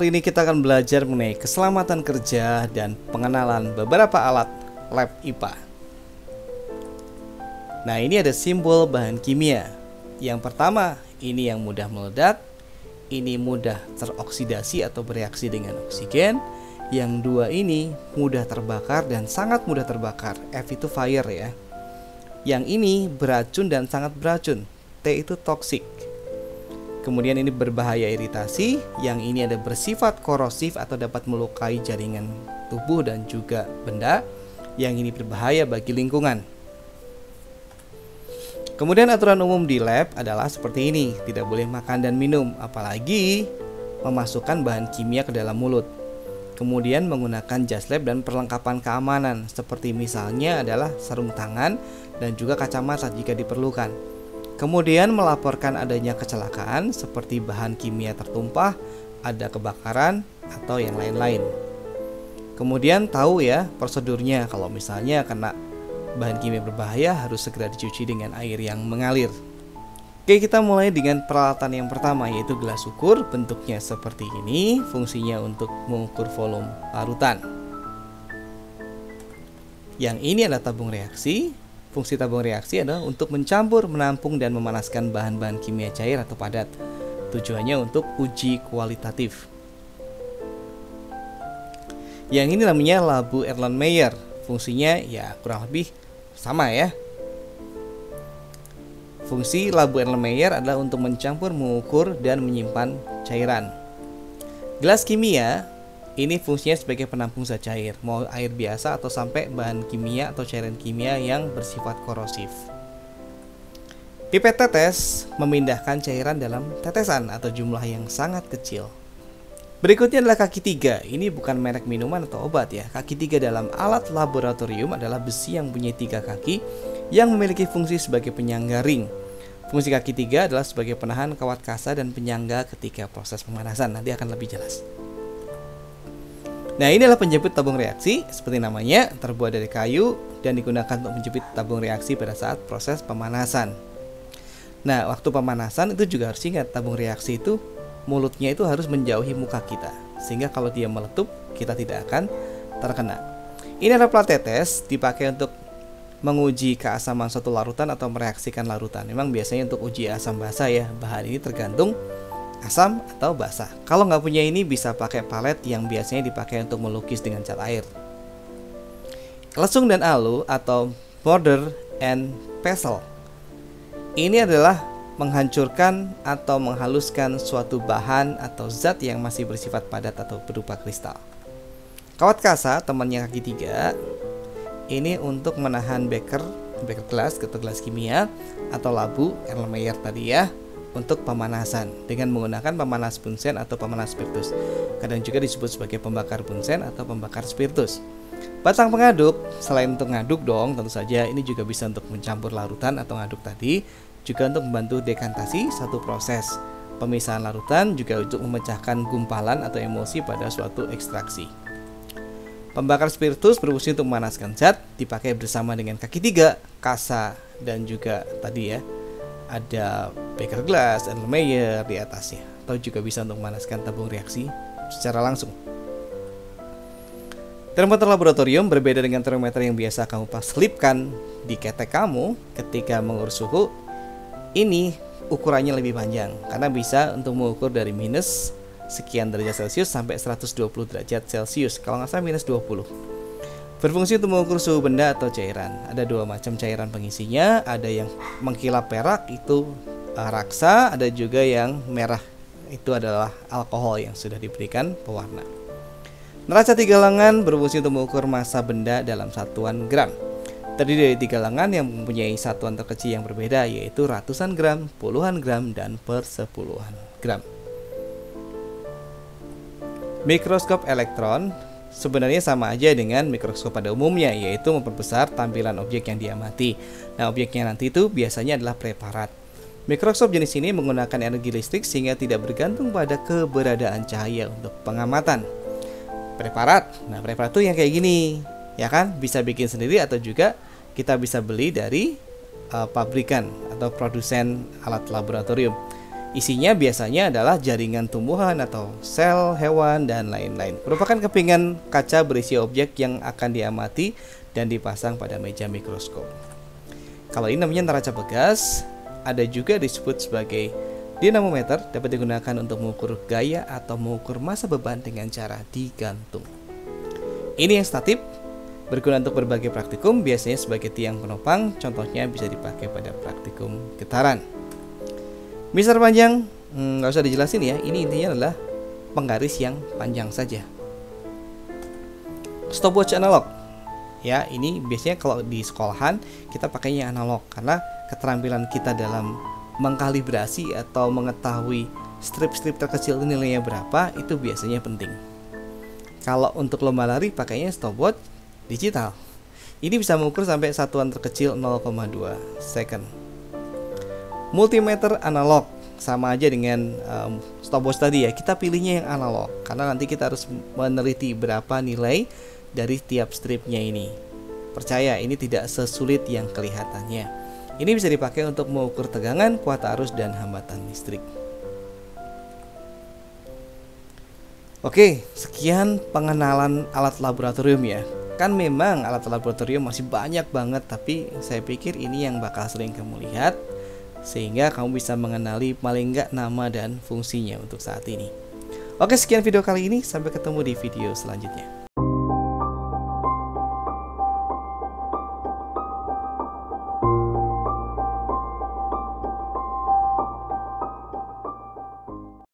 Kali ini kita akan belajar mengenai keselamatan kerja dan pengenalan beberapa alat lab IPA. Nah, ini ada simbol bahan kimia. Yang pertama, ini yang mudah meledak, ini mudah teroksidasi atau bereaksi dengan oksigen. Yang dua ini mudah terbakar dan sangat mudah terbakar. F itu fire ya. Yang ini beracun dan sangat beracun. T itu toxic. Kemudian ini berbahaya iritasi, yang ini ada bersifat korosif atau dapat melukai jaringan tubuh dan juga benda, yang ini berbahaya bagi lingkungan. Kemudian aturan umum di lab adalah seperti ini, tidak boleh makan dan minum, apalagi memasukkan bahan kimia ke dalam mulut. Kemudian menggunakan jas lab dan perlengkapan keamanan, seperti misalnya adalah sarung tangan dan juga kacamata jika diperlukan. Kemudian melaporkan adanya kecelakaan seperti bahan kimia tertumpah, ada kebakaran, atau yang lain-lain. Kemudian tahu ya prosedurnya, kalau misalnya kena bahan kimia berbahaya harus segera dicuci dengan air yang mengalir. Oke, kita mulai dengan peralatan yang pertama, yaitu gelas ukur. Bentuknya seperti ini, fungsinya untuk mengukur volume larutan. Yang ini adalah tabung reaksi. Fungsi tabung reaksi adalah untuk mencampur, menampung, dan memanaskan bahan-bahan kimia cair atau padat. Tujuannya untuk uji kualitatif. Yang ini namanya labu Erlenmeyer. Fungsinya ya kurang lebih sama ya. Fungsi labu Erlenmeyer adalah untuk mencampur, mengukur, dan menyimpan cairan. Gelas kimia ini fungsinya sebagai penampung zat cair, mau air biasa atau sampai bahan kimia atau cairan kimia yang bersifat korosif. Pipet tetes memindahkan cairan dalam tetesan atau jumlah yang sangat kecil. Berikutnya adalah kaki tiga. Ini bukan merek minuman atau obat ya. Kaki tiga dalam alat laboratorium adalah besi yang punya 3 kaki yang memiliki fungsi sebagai penyangga ring. Fungsi kaki tiga adalah sebagai penahan kawat kasa dan penyangga ketika proses pemanasan. Nanti akan lebih jelas. Nah, ini adalah penjepit tabung reaksi, seperti namanya, terbuat dari kayu dan digunakan untuk menjepit tabung reaksi pada saat proses pemanasan. Nah, waktu pemanasan itu juga harus ingat, tabung reaksi itu mulutnya itu harus menjauhi muka kita, sehingga kalau dia meletup, kita tidak akan terkena. Ini adalah plat tetes, dipakai untuk menguji keasaman suatu larutan atau mereaksikan larutan. Memang biasanya untuk uji asam basa ya, bahan ini tergantung asam atau basah. Kalau nggak punya ini bisa pakai palet yang biasanya dipakai untuk melukis dengan cat air. Lesung dan alu atau mortar and pestle. Ini adalah menghancurkan atau menghaluskan suatu bahan atau zat yang masih bersifat padat atau berupa kristal. Kawat kasa, temannya kaki tiga, ini untuk menahan beker gelas atau gelas kimia atau labu Erlenmeyer tadi ya, untuk pemanasan dengan menggunakan pemanas bunsen atau pemanas spiritus. Kadang juga disebut sebagai pembakar bunsen atau pembakar spiritus. Batang pengaduk, selain untuk ngaduk dong, tentu saja ini juga bisa untuk mencampur larutan atau ngaduk tadi, juga untuk membantu dekantasi satu proses pemisahan larutan, juga untuk memecahkan gumpalan atau emulsi pada suatu ekstraksi. Pembakar spiritus berfungsi untuk memanaskan zat, dipakai bersama dengan kaki tiga, kasa, dan juga tadi ya, ada beker gelas, Erlenmeyer di atasnya, atau juga bisa untuk memanaskan tabung reaksi secara langsung. Termometer laboratorium berbeda dengan termometer yang biasa kamu selipkan di ketek kamu ketika mengukur suhu. Ini ukurannya lebih panjang karena bisa untuk mengukur dari minus sekian derajat Celcius sampai 120 derajat Celcius. Kalau nggak salah minus 20. Berfungsi untuk mengukur suhu benda atau cairan. Ada 2 macam cairan pengisinya. Ada yang mengkilap perak, itu raksa. Ada juga yang merah, itu adalah alkohol yang sudah diberikan pewarna. Neraca 3 lengan berfungsi untuk mengukur massa benda dalam satuan gram. Terdiri dari 3 lengan yang mempunyai satuan terkecil yang berbeda, yaitu ratusan gram, puluhan gram, dan persepuluhan gram. Mikroskop elektron sebenarnya sama aja dengan mikroskop pada umumnya, yaitu memperbesar tampilan objek yang diamati. Nah, objeknya nanti itu biasanya adalah preparat. Mikroskop jenis ini menggunakan energi listrik sehingga tidak bergantung pada keberadaan cahaya untuk pengamatan. Preparat, nah preparat itu yang kayak gini, ya kan? Bisa bikin sendiri atau juga kita bisa beli dari pabrikan atau produsen alat laboratorium. Isinya biasanya adalah jaringan tumbuhan atau sel hewan dan lain-lain. Merupakan kepingan kaca berisi objek yang akan diamati dan dipasang pada meja mikroskop. Kalau ini namanya neraca bekas, ada juga disebut sebagai dinamometer, dapat digunakan untuk mengukur gaya atau mengukur massa beban dengan cara digantung. Ini yang statif, berguna untuk berbagai praktikum, biasanya sebagai tiang penopang, contohnya bisa dipakai pada praktikum getaran. Misal panjang, nggak usah dijelasin ya, ini intinya adalah penggaris yang panjang saja. Stopwatch analog, ya ini biasanya kalau di sekolahan kita pakainya analog karena keterampilan kita dalam mengkalibrasi atau mengetahui strip-strip terkecil itu nilainya berapa itu biasanya penting. Kalau untuk lomba lari pakainya stopwatch digital. Ini bisa mengukur sampai satuan terkecil 0,2 second. Multimeter analog sama aja dengan stopwatch tadi ya. Kita pilihnya yang analog karena nanti kita harus meneliti berapa nilai dari tiap stripnya ini. Percaya ini tidak sesulit yang kelihatannya. Ini bisa dipakai untuk mengukur tegangan, kuat arus, dan hambatan listrik. Oke, sekian pengenalan alat laboratorium ya. Kan memang alat laboratorium masih banyak banget, tapi saya pikir ini yang bakal sering kamu lihat, sehingga kamu bisa mengenali paling enggak nama dan fungsinya untuk saat ini. Oke, sekian video kali ini. Sampai ketemu di video selanjutnya.